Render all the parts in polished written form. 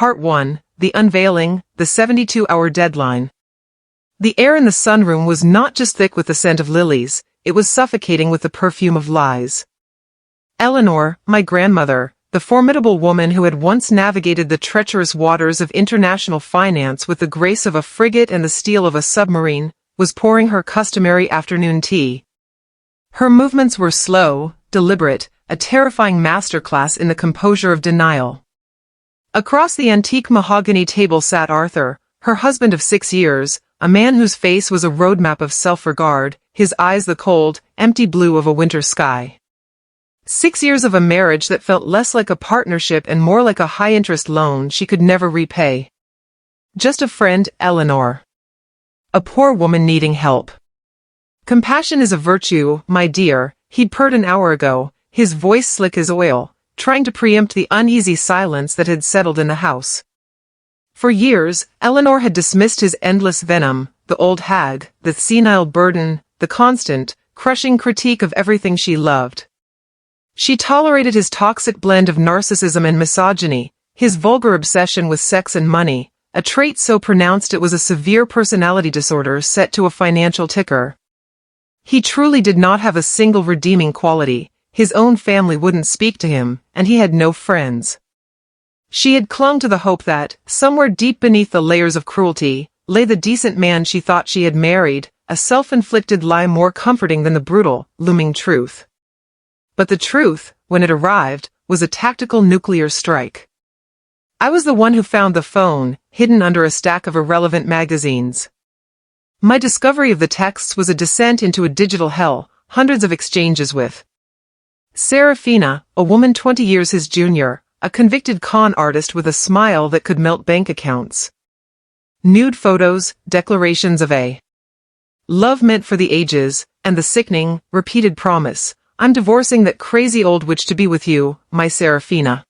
Part 1, The Unveiling, the 72-hour deadline. The air in the sunroom was not just thick with the scent of lilies, it was suffocating with the perfume of lies. Eleanor, my grandmother, the formidable woman who had once navigated the treacherous waters of international finance with the grace of a frigate and the steel of a submarine, was pouring her customary afternoon tea. Her movements were slow, deliberate, a terrifying masterclass in the composure of denial. Across the antique mahogany table sat Arthur, her husband of 6 years, a man whose face was a roadmap of self-regard, his eyes the cold, empty blue of a winter sky. 6 years of a marriage that felt less like a partnership and more like a high-interest loan she could never repay. Just a friend, Eleanor. A poor woman needing help. Compassion is a virtue, my dear, he'd purred an hour ago, his voice slick as oil, trying to preempt the uneasy silence that had settled in the house. For years, Eleanor had dismissed his endless venom, the old hag, the senile burden, the constant, crushing critique of everything she loved. She tolerated his toxic blend of narcissism and misogyny, his vulgar obsession with sex and money, a trait so pronounced it was a severe personality disorder set to a financial ticker. He truly did not have a single redeeming quality. His own family wouldn't speak to him, and he had no friends. She had clung to the hope that, somewhere deep beneath the layers of cruelty, lay the decent man she thought she had married, a self-inflicted lie more comforting than the brutal, looming truth. But the truth, when it arrived, was a tactical nuclear strike. I was the one who found the phone, hidden under a stack of irrelevant magazines. My discovery of the texts was a descent into a digital hell, hundreds of exchanges with Serafina, a woman 20 years his junior, a convicted con artist with a smile that could melt bank accounts. Nude photos, declarations of a love meant for the ages, and the sickening, repeated promise, I'm divorcing that crazy old witch to be with you, my Serafina.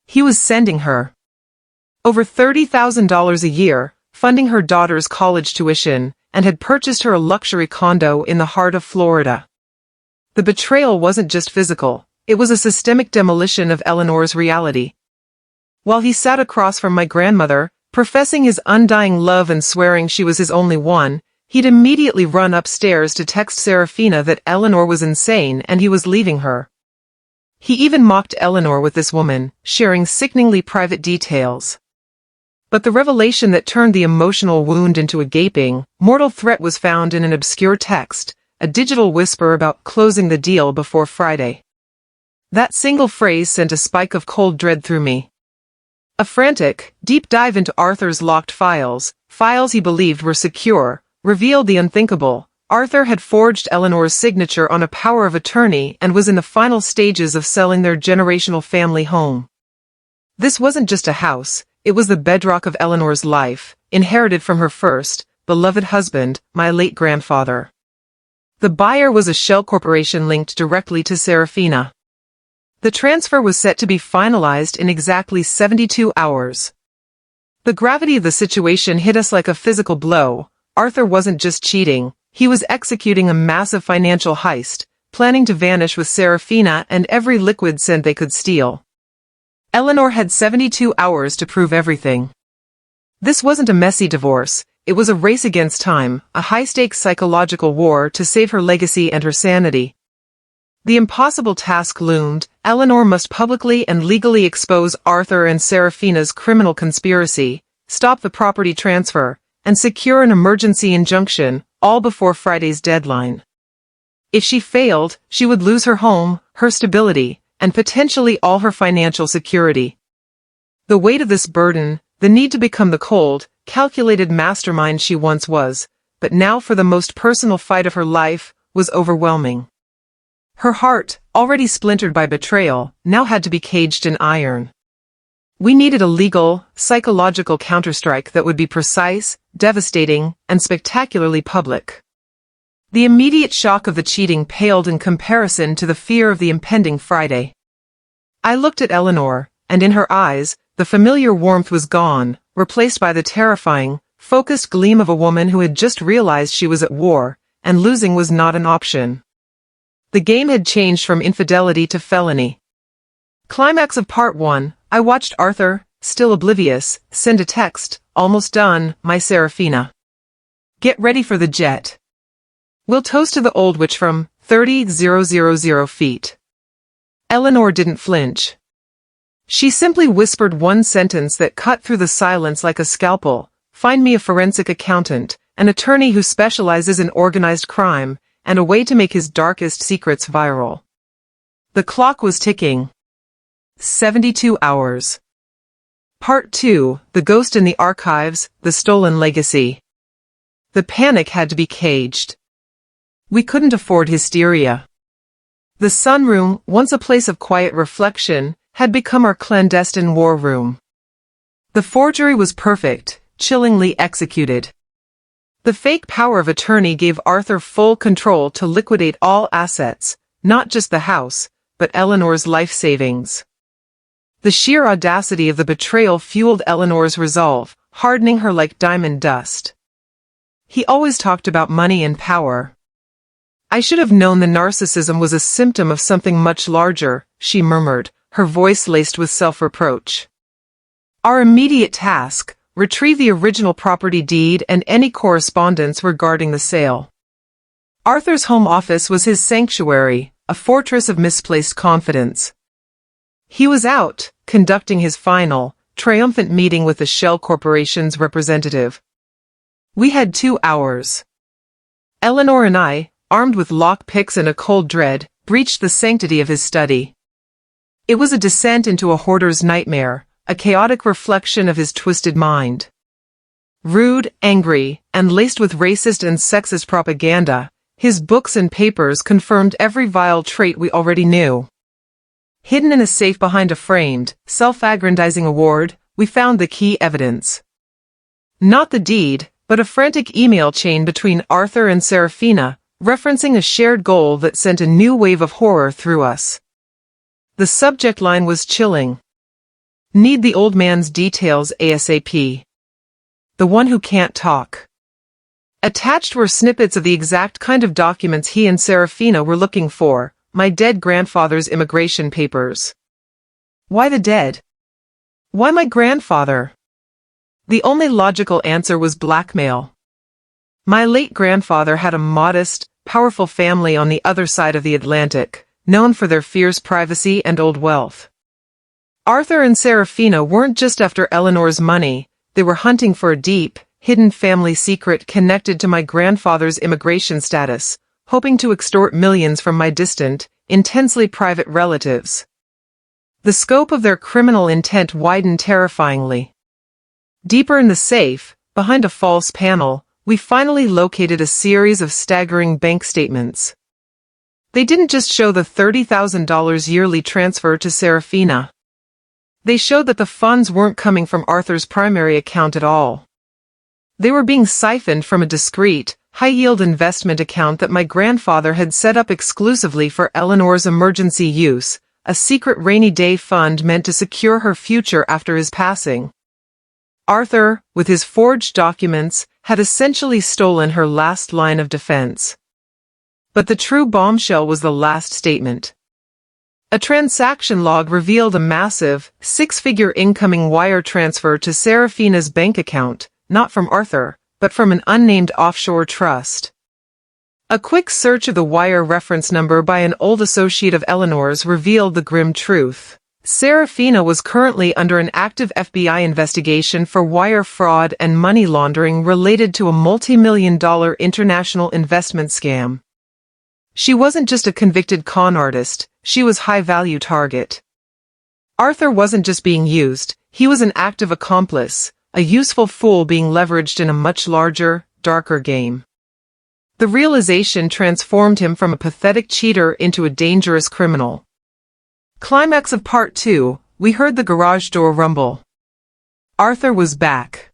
He was sending her over $30,000 a year, funding her daughter's college tuition, and had purchased her a luxury condo in the heart of Florida. The betrayal wasn't just physical, it was a systemic demolition of Eleanor's reality. While he sat across from my grandmother, professing his undying love and swearing she was his only one, he'd immediately run upstairs to text Serafina that Eleanor was insane and he was leaving her. He even mocked Eleanor with this woman, sharing sickeningly private details. But the revelation that turned the emotional wound into a gaping, mortal threat was found in an obscure text, a digital whisper about closing the deal before Friday. That single phrase sent a spike of cold dread through me. A frantic, deep dive into Arthur's locked files he believed were secure, revealed the unthinkable. Arthur had forged Eleanor's signature on a power of attorney and was in the final stages of selling their generational family home. This wasn't just a house, it was the bedrock of Eleanor's life, inherited from her first, beloved husband, my late grandfather. The buyer was a shell corporation linked directly to Serafina. The transfer was set to be finalized in exactly 72 hours. The gravity of the situation hit us like a physical blow. Arthur wasn't just cheating, he was executing a massive financial heist, planning to vanish with Serafina and every liquid cent they could steal. Eleanor had 72 hours to prove everything. This wasn't a messy divorce, it was a race against time, a high-stakes psychological war to save her legacy and her sanity. The impossible task loomed. Eleanor must publicly and legally expose Arthur and Serafina's criminal conspiracy, stop the property transfer, and secure an emergency injunction, all before Friday's deadline. If she failed, she would lose her home, her stability, and potentially all her financial security. The weight of this burden, the need to become the cold, calculated mastermind she once was, but now for the most personal fight of her life, was overwhelming. Her heart, already splintered by betrayal, now had to be caged in iron. We needed a legal, psychological counterstrike that would be precise, devastating, and spectacularly public. The immediate shock of the cheating paled in comparison to the fear of the impending Friday. I looked at Eleanor, and in her eyes, the familiar warmth was gone, replaced by the terrifying, focused gleam of a woman who had just realized she was at war, and losing was not an option. The game had changed from infidelity to felony. Climax of Part 1, I watched Arthur, still oblivious, send a text, almost done, my Serafina. Get ready for the jet. We'll toast to the old witch from 30,000 feet. Eleanor didn't flinch. She simply whispered one sentence that cut through the silence like a scalpel. Find me a forensic accountant, an attorney who specializes in organized crime, and a way to make his darkest secrets viral. The clock was ticking. 72 hours. Part 2, The Ghost in the Archives, The Stolen Legacy. The panic had to be caged. We couldn't afford hysteria. The sunroom, once a place of quiet reflection, had become our clandestine war room. The forgery was perfect, chillingly executed. The fake power of attorney gave Arthur full control to liquidate all assets, not just the house, but Eleanor's life savings. The sheer audacity of the betrayal fueled Eleanor's resolve, hardening her like diamond dust. He always talked about money and power. I should have known the narcissism was a symptom of something much larger, she murmured, her voice laced with self-reproach. Our immediate task, retrieve the original property deed and any correspondence regarding the sale. Arthur's home office was his sanctuary, a fortress of misplaced confidence. He was out, conducting his final, triumphant meeting with the Shell Corporation's representative. We had 2 hours. Eleanor and I, armed with lockpicks and a cold dread, breached the sanctity of his study. It was a descent into a hoarder's nightmare, a chaotic reflection of his twisted mind. Rude, angry, and laced with racist and sexist propaganda, his books and papers confirmed every vile trait we already knew. Hidden in a safe behind a framed, self-aggrandizing award, we found the key evidence. Not the deed, but a frantic email chain between Arthur and Serafina, referencing a shared goal that sent a new wave of horror through us. The subject line was chilling. Need the old man's details ASAP. The one who can't talk. Attached were snippets of the exact kind of documents he and Serafina were looking for, my dead grandfather's immigration papers. Why the dead? Why my grandfather? The only logical answer was blackmail. My late grandfather had a modest, powerful family on the other side of the Atlantic, known for their fierce privacy and old wealth. Arthur and Serafina weren't just after Eleanor's money, they were hunting for a deep, hidden family secret connected to my grandfather's immigration status, hoping to extort millions from my distant, intensely private relatives. The scope of their criminal intent widened terrifyingly. Deeper in the safe, behind a false panel, we finally located a series of staggering bank statements. They didn't just show the $30,000 yearly transfer to Serafina. They showed that the funds weren't coming from Arthur's primary account at all. They were being siphoned from a discreet, high-yield investment account that my grandfather had set up exclusively for Eleanor's emergency use, a secret rainy day fund meant to secure her future after his passing. Arthur, with his forged documents, had essentially stolen her last line of defense. But the true bombshell was the last statement. A transaction log revealed a massive, 6-figure incoming wire transfer to Serafina's bank account, not from Arthur, but from an unnamed offshore trust. A quick search of the wire reference number by an old associate of Eleanor's revealed the grim truth. Serafina was currently under an active FBI investigation for wire fraud and money laundering related to a multi-million-dollar international investment scam. She wasn't just a convicted con artist, she was a high-value target. Arthur wasn't just being used, he was an active accomplice, a useful fool being leveraged in a much larger, darker game. The realization transformed him from a pathetic cheater into a dangerous criminal. Climax of Part 2, we heard the garage door rumble. Arthur was back.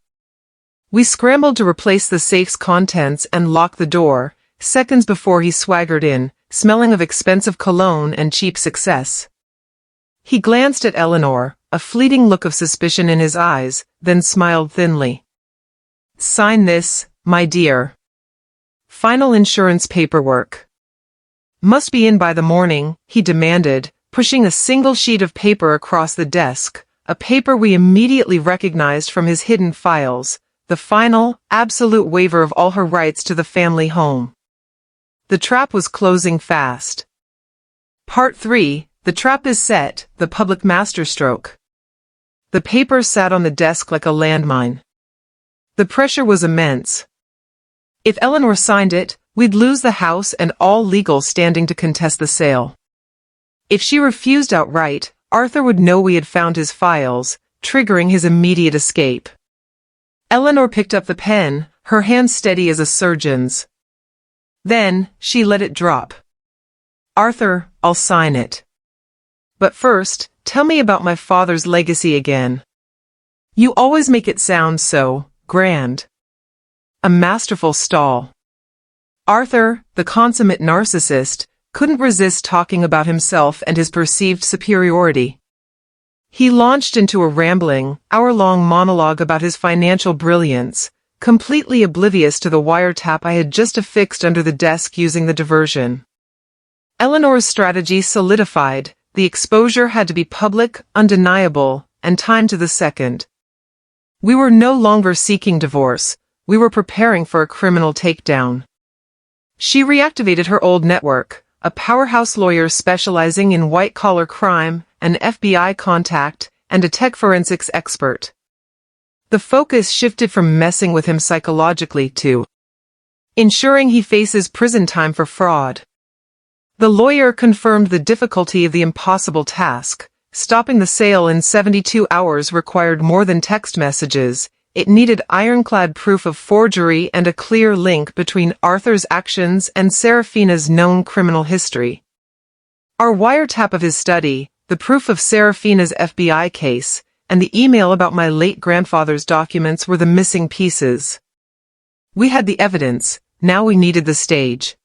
We scrambled to replace the safe's contents and lock the door, seconds before he swaggered in, smelling of expensive cologne and cheap success. He glanced at Eleanor, a fleeting look of suspicion in his eyes, then smiled thinly. Sign this, my dear. Final insurance paperwork. Must be in by the morning, he demanded, pushing a single sheet of paper across the desk, a paper we immediately recognized from his hidden files, the final, absolute waiver of all her rights to the family home. The trap was closing fast. Part 3, the trap is set, the public masterstroke. The paper sat on the desk like a landmine. The pressure was immense. If Eleanor signed it, we'd lose the house and all legal standing to contest the sale. If she refused outright, Arthur would know we had found his files, triggering his immediate escape. Eleanor picked up the pen, her hand steady as a surgeon's. Then, she let it drop. Arthur, I'll sign it. But first, tell me about my father's legacy again. You always make it sound so grand. A masterful stall. Arthur, the consummate narcissist, couldn't resist talking about himself and his perceived superiority. He launched into a rambling, hour-long monologue about his financial brilliance, completely oblivious to the wiretap I had just affixed under the desk using the diversion. Eleanor's strategy solidified. The exposure had to be public, undeniable, and timed to the second. We were no longer seeking divorce, we were preparing for a criminal takedown. She reactivated her old network, a powerhouse lawyer specializing in white-collar crime, an FBI contact, and a tech forensics expert. The focus shifted from messing with him psychologically to ensuring he faces prison time for fraud. The lawyer confirmed the difficulty of the impossible task. Stopping the sale in 72 hours required more than text messages. It needed ironclad proof of forgery and a clear link between Arthur's actions and Serafina's known criminal history. Our wiretap of his study, the proof of Serafina's FBI case, and the email about my late grandfather's documents were the missing pieces. We had the evidence, now we needed the stage.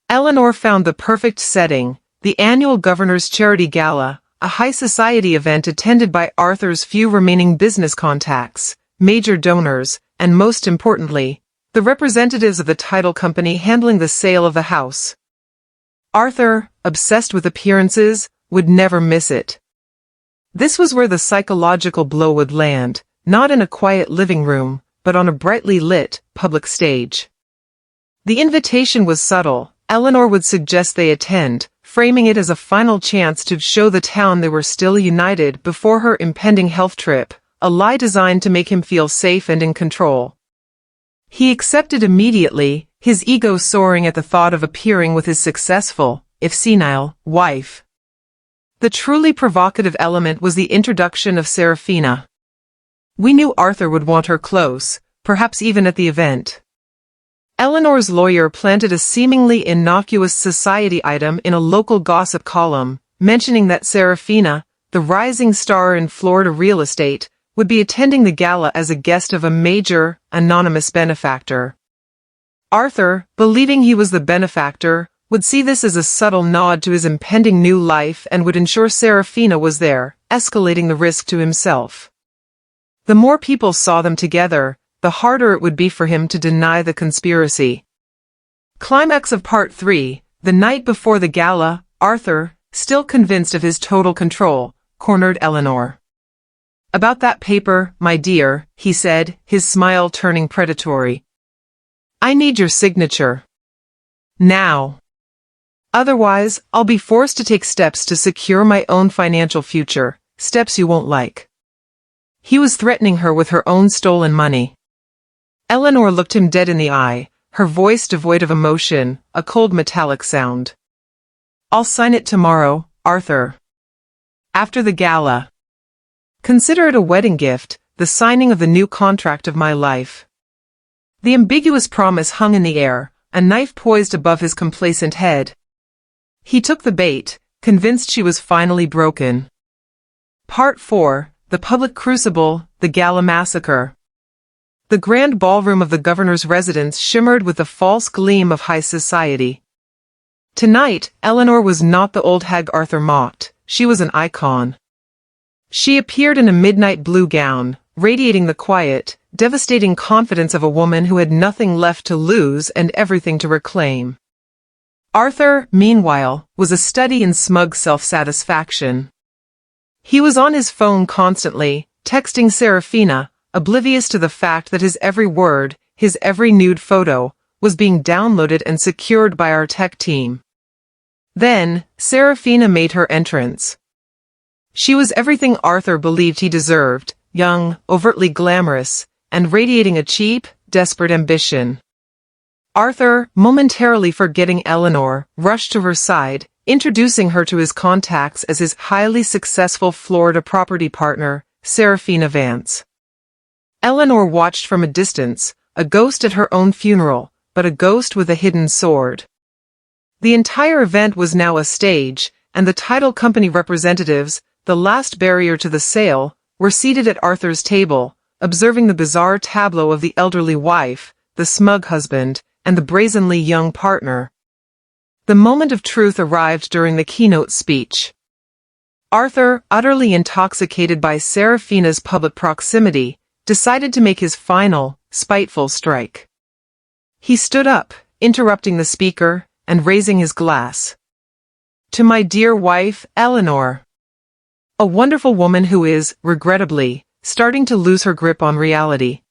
Eleanor found the perfect setting, the annual Governor's Charity Gala, a high society event attended by Arthur's few remaining business contacts, major donors, and most importantly, the representatives of the title company handling the sale of the house. Arthur, obsessed with appearances, would never miss it. This was where the psychological blow would land, not in a quiet living room, but on a brightly lit, public stage. The invitation was subtle. Eleanor would suggest they attend, framing it as a final chance to show the town they were still united before her impending health trip, a lie designed to make him feel safe and in control. He accepted immediately, his ego soaring at the thought of appearing with his successful, if senile, wife. The truly provocative element was the introduction of Serafina. We knew Arthur would want her close, perhaps even at the event. Eleanor's lawyer planted a seemingly innocuous society item in a local gossip column, mentioning that Serafina, the rising star in Florida real estate, would be attending the gala as a guest of a major, anonymous benefactor. Arthur, believing he was the benefactor, would see this as a subtle nod to his impending new life and would ensure Serafina was there, escalating the risk to himself. The more people saw them together, the harder it would be for him to deny the conspiracy. Climax of Part 3, the night before the gala, Arthur, still convinced of his total control, cornered Eleanor. About that paper, my dear, he said, his smile turning predatory. I need your signature. Now. Otherwise, I'll be forced to take steps to secure my own financial future, steps you won't like. He was threatening her with her own stolen money. Eleanor looked him dead in the eye, her voice devoid of emotion, a cold metallic sound. I'll sign it tomorrow, Arthur. After the gala. Consider it a wedding gift, the signing of the new contract of my life. The ambiguous promise hung in the air, a knife poised above his complacent head. He took the bait, convinced she was finally broken. Part 4, the public crucible, the Gala Massacre. The grand ballroom of the governor's residence shimmered with the false gleam of high society. Tonight, Eleanor was not the old hag Arthur mocked, she was an icon. She appeared in a midnight blue gown, radiating the quiet, devastating confidence of a woman who had nothing left to lose and everything to reclaim. Arthur, meanwhile, was a study in smug self-satisfaction. He was on his phone constantly, texting Serafina, oblivious to the fact that his every word, his every nude photo, was being downloaded and secured by our tech team. Then, Serafina made her entrance. She was everything Arthur believed he deserved, young, overtly glamorous, and radiating a cheap, desperate ambition. Arthur, momentarily forgetting Eleanor, rushed to her side, introducing her to his contacts as his highly successful Florida property partner, Serafina Vance. Eleanor watched from a distance, a ghost at her own funeral, but a ghost with a hidden sword. The entire event was now a stage, and the title company representatives, the last barrier to the sale, were seated at Arthur's table, observing the bizarre tableau of the elderly wife, the smug husband, and the brazenly young partner. The moment of truth arrived during the keynote speech. Arthur, utterly intoxicated by Serafina's public proximity, decided to make his final, spiteful strike. He stood up, interrupting the speaker, and raising his glass. To my dear wife, Eleanor. A wonderful woman who is, regrettably, starting to lose her grip on reality.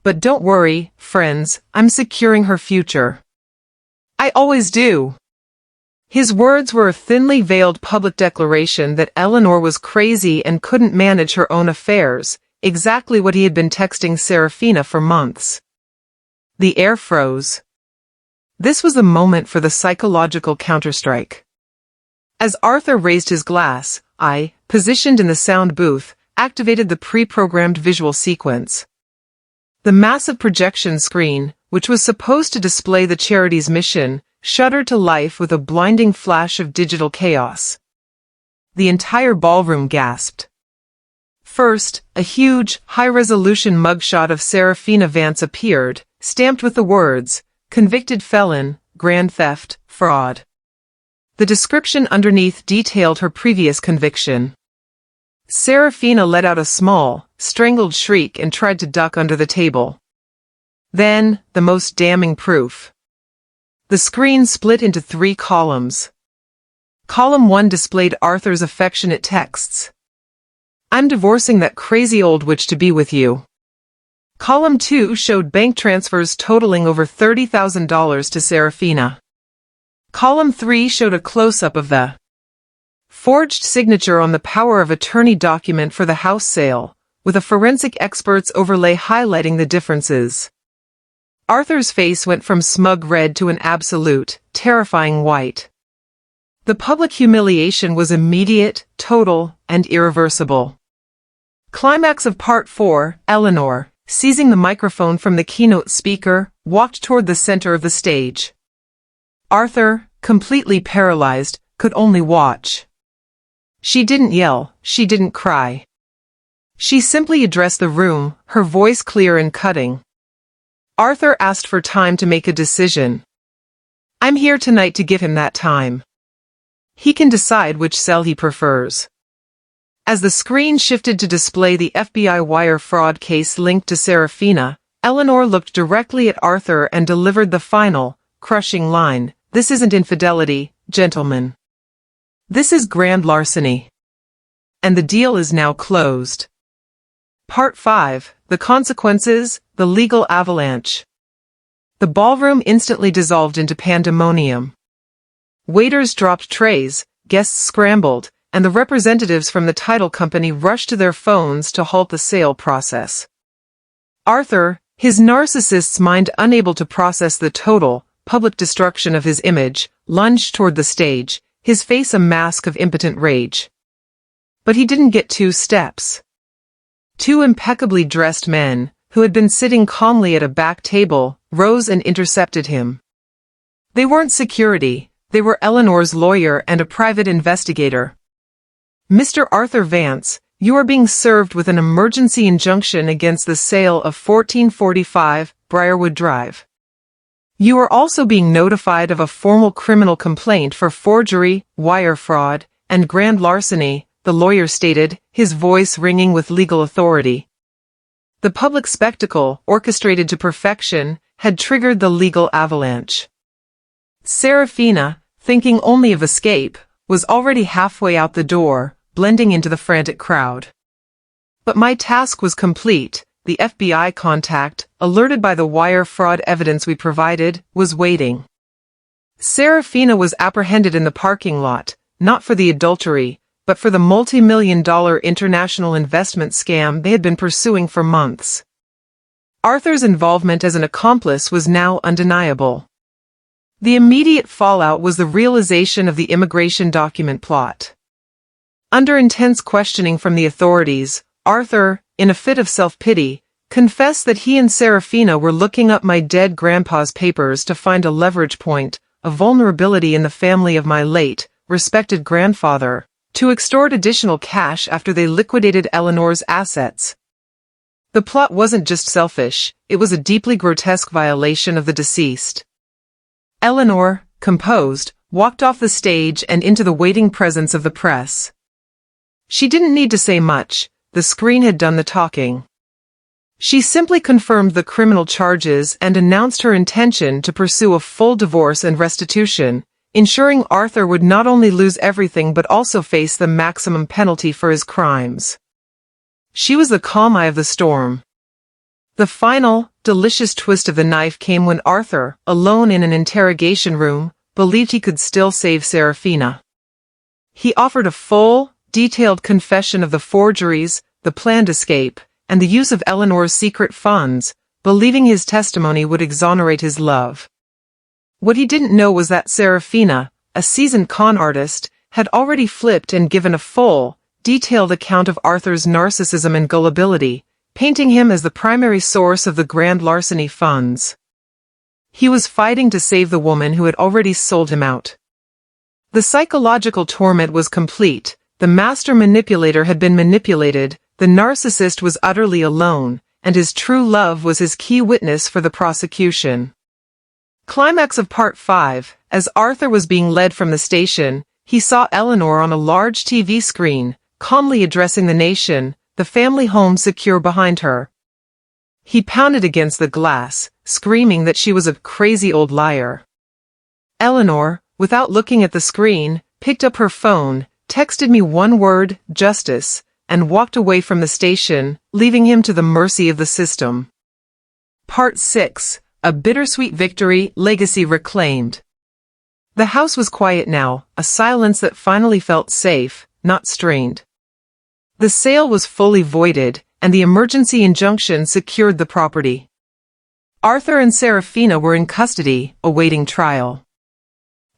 But don't worry, friends, I'm securing her future. I always do. His words were a thinly veiled public declaration that Eleanor was crazy and couldn't manage her own affairs, exactly what he had been texting Serafina for months. The air froze. This was the moment for the psychological counterstrike. As Arthur raised his glass, I, positioned in the sound booth, activated the pre-programmed visual sequence. The massive projection screen, which was supposed to display the charity's mission, shuddered to life with a blinding flash of digital chaos. The entire ballroom gasped. First, a huge, high-resolution mugshot of Serafina Vance appeared, stamped with the words, "Convicted felon, grand theft, fraud." The description underneath detailed her previous conviction. Serafina let out a small, strangled shriek and tried to duck under the table. Then, the most damning proof. The screen split into 3 columns. Column 1 displayed Arthur's affectionate texts. "I'm divorcing that crazy old witch to be with you." Column 2 showed bank transfers totaling over $30,000 to Serafina. Column 3 showed a close-up of the forged signature on the power of attorney document for the house sale, with a forensic expert's overlay highlighting the differences. Arthur's face went from smug red to an absolute, terrifying white. The public humiliation was immediate, total, and irreversible. Climax of Part 4, Eleanor, seizing the microphone from the keynote speaker, walked toward the center of the stage. Arthur, completely paralyzed, could only watch. She didn't yell, she didn't cry. She simply addressed the room, her voice clear and cutting. Arthur asked for time to make a decision. I'm here tonight to give him that time. He can decide which cell he prefers. As the screen shifted to display the FBI wire fraud case linked to Serafina, Eleanor looked directly at Arthur and delivered the final, crushing line, "This isn't infidelity, gentlemen. This is grand larceny. And the deal is now closed." Part 5, The Consequences, the Legal Avalanche. The ballroom instantly dissolved into pandemonium. Waiters dropped trays, guests scrambled, and the representatives from the title company rushed to their phones to halt the sale process. Arthur, his narcissist's mind unable to process the total, public destruction of his image, lunged toward the stage, his face a mask of impotent rage. But he didn't get 2 steps. 2 impeccably dressed men, who had been sitting calmly at a back table, rose and intercepted him. They weren't security, they were Eleanor's lawyer and a private investigator. "Mr. Arthur Vance, you are being served with an emergency injunction against the sale of 1445 Briarwood Drive. You are also being notified of a formal criminal complaint for forgery, wire fraud, and grand larceny," the lawyer stated, his voice ringing with legal authority. The public spectacle, orchestrated to perfection, had triggered the legal avalanche. Serafina, thinking only of escape, was already halfway out the door, blending into the frantic crowd. But my task was complete. The FBI contact, alerted by the wire fraud evidence we provided, was waiting. Serafina was apprehended in the parking lot, not for the adultery, but for the multi-million-dollar international investment scam they had been pursuing for months. Arthur's involvement as an accomplice was now undeniable. The immediate fallout was the realization of the immigration document plot. Under intense questioning from the authorities, Arthur, in a fit of self-pity, confessed that he and Serafina were looking up my dead grandpa's papers to find a leverage point, a vulnerability in the family of my late, respected grandfather, to extort additional cash after they liquidated Eleanor's assets. The plot wasn't just selfish, it was a deeply grotesque violation of the deceased. Eleanor, composed, walked off the stage and into the waiting presence of the press. She didn't need to say much, the screen had done the talking. She simply confirmed the criminal charges and announced her intention to pursue a full divorce and restitution, ensuring Arthur would not only lose everything but also face the maximum penalty for his crimes. She was the calm eye of the storm. The final, delicious twist of the knife came when Arthur, alone in an interrogation room, believed he could still save Serafina. He offered a full, detailed confession of the forgeries, the planned escape, and the use of Eleanor's secret funds, believing his testimony would exonerate his love. What he didn't know was that Serafina, a seasoned con artist, had already flipped and given a full, detailed account of Arthur's narcissism and gullibility, painting him as the primary source of the grand larceny funds. He was fighting to save the woman who had already sold him out. The psychological torment was complete, the master manipulator had been manipulated, the narcissist was utterly alone, and his true love was his key witness for the prosecution. Climax of Part 5, as Arthur was being led from the station, he saw Eleanor on a large TV screen, calmly addressing the nation, the family home secure behind her. He pounded against the glass, screaming that she was a crazy old liar. Eleanor, without looking at the screen, picked up her phone, texted me one word, justice, and walked away from the station, leaving him to the mercy of the system. Part 6, a bittersweet victory, legacy reclaimed. The house was quiet now, a silence that finally felt safe, not strained. The sale was fully voided, and the emergency injunction secured the property. Arthur and Serafina were in custody, awaiting trial.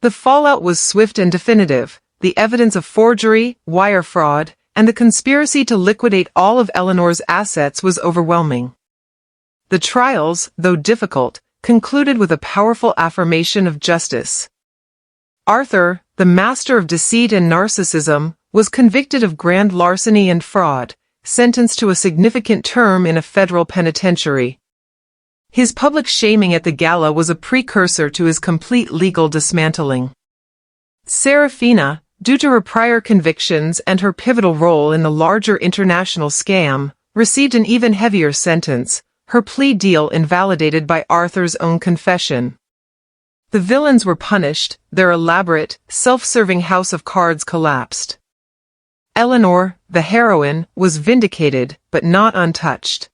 The fallout was swift and definitive, the evidence of forgery, wire fraud, and the conspiracy to liquidate all of Eleanor's assets was overwhelming. The trials, though difficult, concluded with a powerful affirmation of justice. Arthur, the master of deceit and narcissism, was convicted of grand larceny and fraud, sentenced to a significant term in a federal penitentiary. His public shaming at the gala was a precursor to his complete legal dismantling. Serafina, due to her prior convictions and her pivotal role in the larger international scam, received an even heavier sentence, her plea deal invalidated by Arthur's own confession. The villains were punished, their elaborate, self-serving house of cards collapsed. Eleanor, the heroine, was vindicated, but not untouched.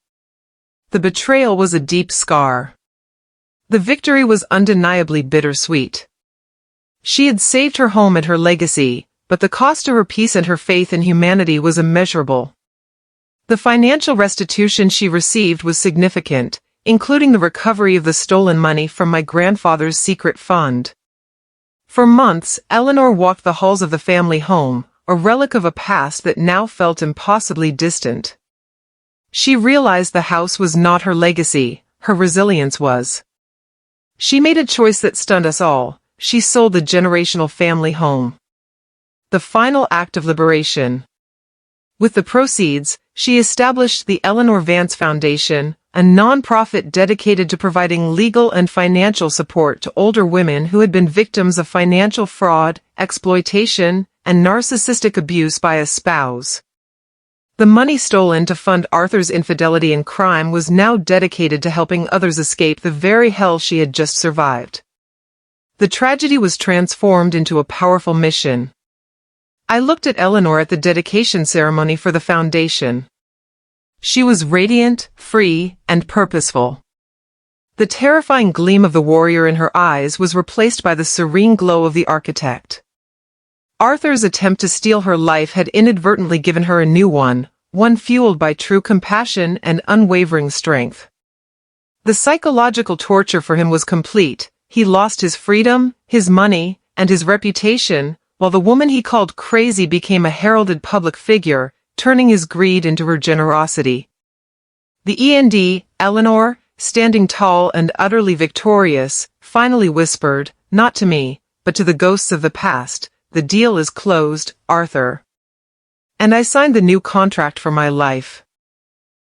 The betrayal was a deep scar. The victory was undeniably bittersweet. She had saved her home and her legacy, but the cost to her peace and her faith in humanity was immeasurable. The financial restitution she received was significant, including the recovery of the stolen money from my grandfather's secret fund. For months, Eleanor walked the halls of the family home, a relic of a past that now felt impossibly distant. She realized the house was not her legacy, her resilience was. She made a choice that stunned us all. She sold the generational family home. The final act of liberation. With the proceeds, she established the Eleanor Vance Foundation, a non-profit dedicated to providing legal and financial support to older women who had been victims of financial fraud, exploitation, and narcissistic abuse by a spouse. The money stolen to fund Arthur's infidelity and crime was now dedicated to helping others escape the very hell she had just survived. The tragedy was transformed into a powerful mission. I looked at Eleanor at the dedication ceremony for the foundation. She was radiant, free, and purposeful. The terrifying gleam of the warrior in her eyes was replaced by the serene glow of the architect. Arthur's attempt to steal her life had inadvertently given her a new one fueled by true compassion and unwavering strength. The psychological torture for him was complete. He lost his freedom, his money, and his reputation, while the woman he called crazy became a heralded public figure, turning his greed into her generosity. The END, Eleanor, standing tall and utterly victorious, finally whispered, not to me, but to the ghosts of the past, "The deal is closed, Arthur." And I signed the new contract for my life.